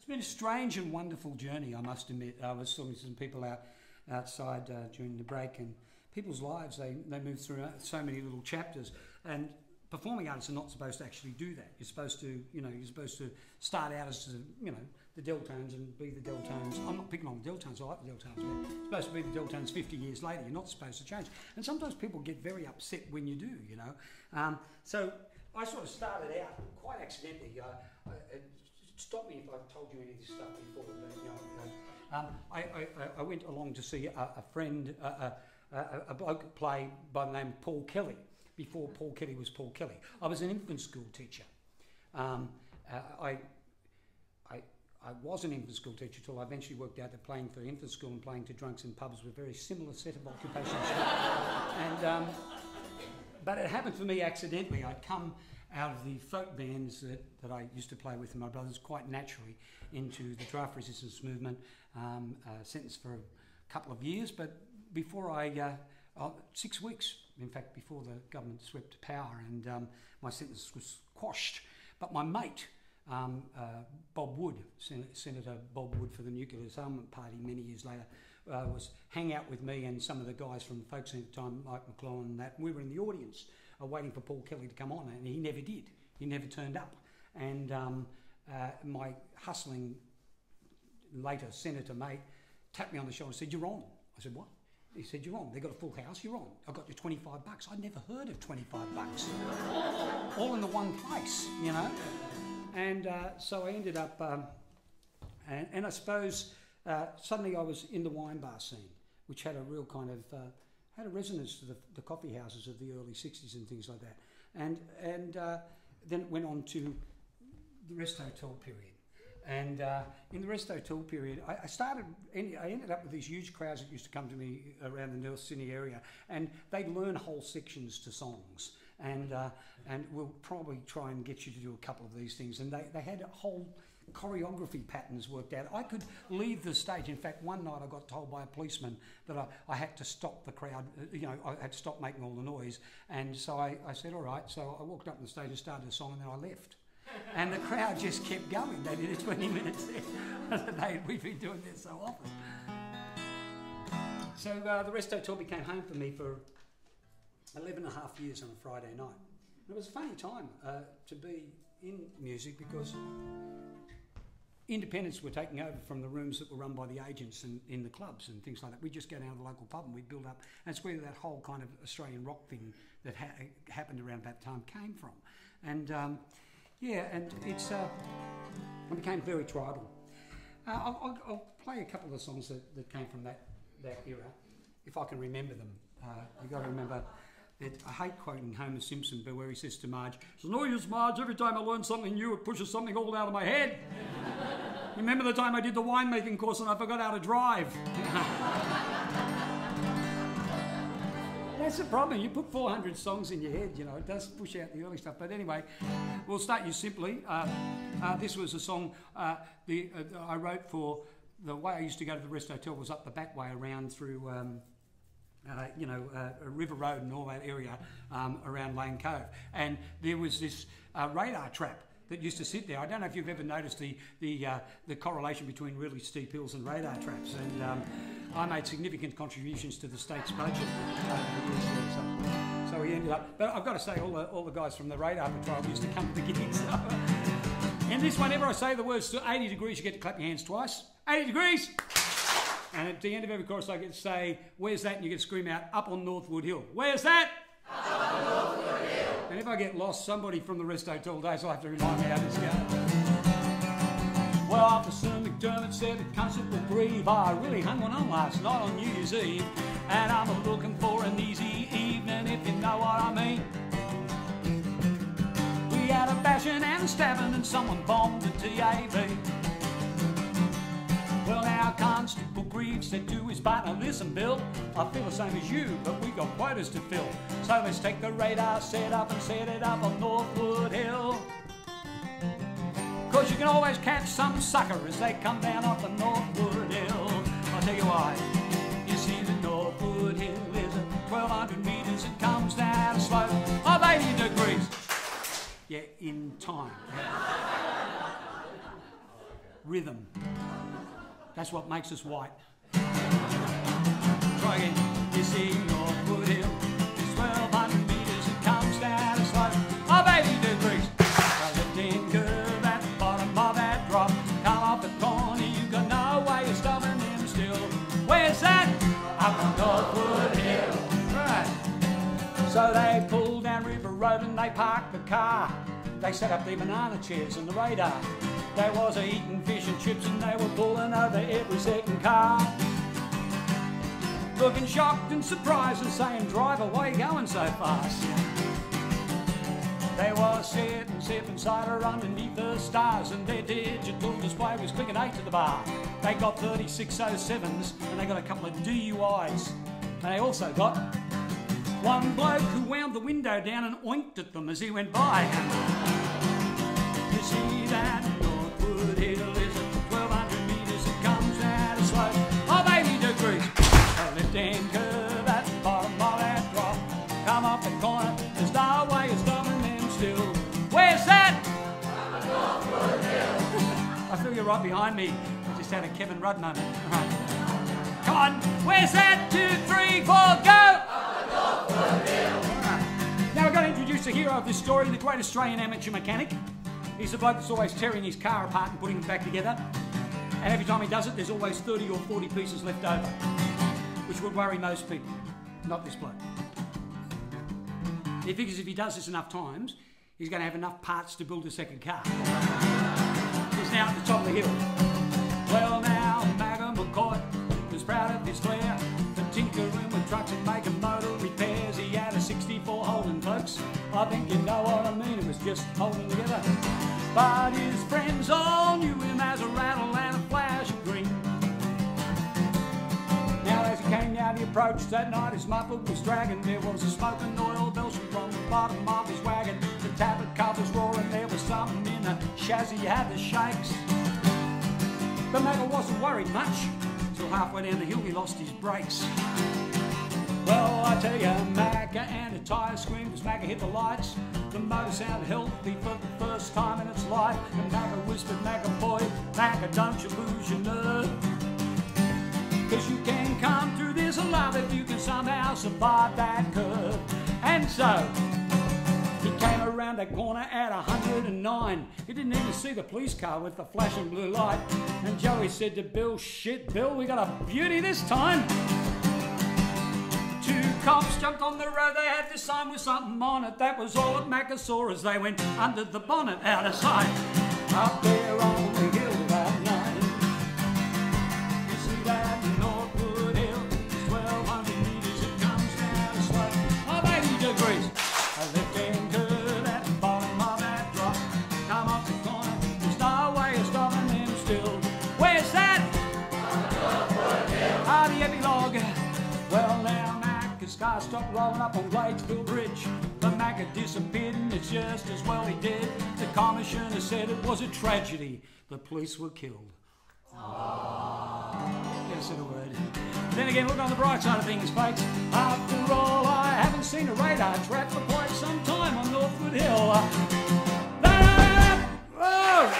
It's been a strange and wonderful journey, I must admit. I was talking to some people outside during the break, and people's lives, they move through so many little chapters, and performing artists are not supposed to actually do that. You're supposed to, you're supposed to start out as, the Deltones and be the Deltones. I'm not picking on the Deltones, I like the Deltones, but you're supposed to be the Deltones 50 years later. You're not supposed to change. And sometimes people get very upset when you do, So I sort of started out quite accidentally. Stop me if I've told you any of this stuff before, but I went along to see a friend, a bloke play by the name of Paul Kelly, before Paul Kelly was Paul Kelly. I was an infant school teacher. I was an infant school teacher till I eventually worked out that playing for infant school and playing to drunks in pubs were a very similar set of occupations. But it happened for me accidentally. I'd come out of the folk bands that I used to play with my brothers quite naturally into the draft resistance movement, sentenced for a couple of years, but before 6 weeks, in fact, before the government swept power, and my sentence was quashed. But my mate, Bob Wood, Senator Bob Wood for the Nuclear Disarmament Party many years later, was hanging out with me and some of the guys from the folk scene at the time, Mike McCoy and that. We were in the audience waiting for Paul Kelly to come on, and he never did. He never turned up. And my hustling later senator mate tapped me on the shoulder and said, "You're on." I said, "What?" He said, "You're on. They've got a full house, you're on. I got you $25. I'd never heard of $25. All in the one place, And so I ended up, and I suppose suddenly I was in the wine bar scene, which had a real kind of, had a resonance to the coffee houses of the early 60s and things like that. And then it went on to the Rest Hotel period. And in the Rest Hotel period, I ended up with these huge crowds that used to come to me around the North Sydney area, and they'd learn whole sections to songs. And we'll probably try and get you to do a couple of these things. And they had whole choreography patterns worked out. I could leave the stage. In fact, one night I got told by a policeman that I had to stop the crowd, I had to stop making all the noise. And so I said, all right. So I walked up on the stage and started a song, and then I left. And the crowd just kept going. They did it 20 minutes there. We've been doing this so often. So the Rest Hotel became home for me for 11 and a half years on a Friday night. And it was a funny time to be in music, because independents were taking over from the rooms that were run by the agents in the clubs and things like that. We'd just go down to the local pub and we'd build up. And it's where that whole kind of Australian rock thing that happened around that time came from. And and it's it became very tribal. I'll play a couple of the songs that came from that era, if I can remember them. You've got to remember that I hate quoting Homer Simpson, but where he says to Marge, "It's no use, Marge, every time I learn something new, it pushes something old out of my head." Remember the time I did the winemaking course and I forgot how to drive? That's the problem. You put 400 songs in your head, it does push out the early stuff. But anyway, we'll start you simply. This was a song I wrote for the way I used to go to the Rest Hotel was up the back way around through, River Road and all that area around Lane Cove. And there was this radar trap that used to sit there. I don't know if you've ever noticed the correlation between really steep hills and radar traps. And I made significant contributions to the state's budget. So we ended up. But I've got to say, all the guys from the radar patrol used to come to the gigs. And this, whenever I say the words 80 degrees, you get to clap your hands twice. 80 degrees! And at the end of every chorus, I get to say, "Where's that?" And you get to scream out, "Up on Northwood Hill." Where's that? Up on Northwood Hill. And if I get lost, somebody from the Rest Hotel days will have to remind me how this goes. Well, Officer McDermott said the constable breathe. I really hung one on last night on New Year's Eve. And I'm looking for an easy evening, if you know what I mean. We had a bashing and a stabbing and someone bombed the TAB. Well, now Constable Greaves said to his partner, "Listen, Bill, I feel the same as you, but we got quotas to fill. So let's take the radar set up and set it up on Northwood Hill. 'Cause you can always catch some sucker as they come down off the Northwood Hill." I'll tell you why. You see, the Northwood Hill is 1,200 metres and comes down a slope of 80 degrees. Yeah, in time. rhythm. That's what makes us white. Try again. You see Northwood Hill, it's 1,200 metres, it comes down a slope of 80 degrees. A left-hand curve at the bottom of that drop. Come off the corner, you got no way of stopping them still. Where's that? Up on Northwood Hill. Right. So they pulled down River Road and they parked the car. They set up their banana chairs on the radar. They was eating fish and chips and they were pulling over every second car. Looking shocked and surprised and saying, driver, why are you going so fast? They was sitting sipping cider underneath the stars and their digital display was clicking 8 to the bar. They got 3607s and they got a couple of DUIs. And they also got one bloke who wound the window down and oinked at them as he went by. You see that Northwood Hill is at 1,200 metres, it comes down a slope of 80 degrees. A left-hand curve at the bottom of that drop. Come up the corner, there's no way of stopping them still. Where's that? Northwood Hill. I feel you're right behind me. I just had a Kevin Rudd moment. Right. Come on, where's that? 2, 3, 4, go! Northwood Hill. Right. Now I've got to introduce the hero of this story, the great Australian amateur mechanic. He's the bloke that's always tearing his car apart and putting it back together. And every time he does it, there's always 30 or 40 pieces left over, which would worry most people, not this bloke. He figures if he does this enough times, he's going to have enough parts to build a second car. He's now at the top of the hill. Well now, Macca McCoy was proud of his flair for tinkering with trucks and making motor repairs. He had a 64 Holden, folks. I think you know what I mean, it was just holding together. But his friends all knew him as a rattle and a flash of green. Now as he came down the approach that night, his muffler was dragging. There was a smoking oil belching from the bottom of his wagon. The tablet covers roaring, there was something in the chassis, had the shakes. But Macca wasn't worried much, till halfway down the hill he lost his brakes. Well, I tell you, Macca and a tyre screamed as Macca hit the lights. The motor sounded healthy for the first time in its life. And Macca whispered, Macca boy, Macca, don't you lose your nerve. 'Cause you can come through this alive if you can somehow survive that curve. And so, he came around that corner at 109. He didn't even see the police car with the flashing blue light. And Joey said to Bill, shit, Bill, we got a beauty this time. Two cops jumped on the road, they had this sign with something on it. That was all that Macca saw as they went under the bonnet out of sight. Up there on the hill that night, you see that Northwood Hill, it's 1,200 metres, it comes down a slope of 80 degrees. A left-hand curve at the bottom of that drop. Come up the corner, there's no way of stopping them still. Where's that? Northwood Hill. Ah, the epilogue. Well now, Macca's car stopped rolling up on Gladesville Bridge. But Macca disappeared and it's just as well he did. The commissioner said it was a tragedy. The police were killed. Never said a word. Then again, look on the bright side of things, folks. After all, I haven't seen a radar trap for quite some time on Northwood Hill. Whoa!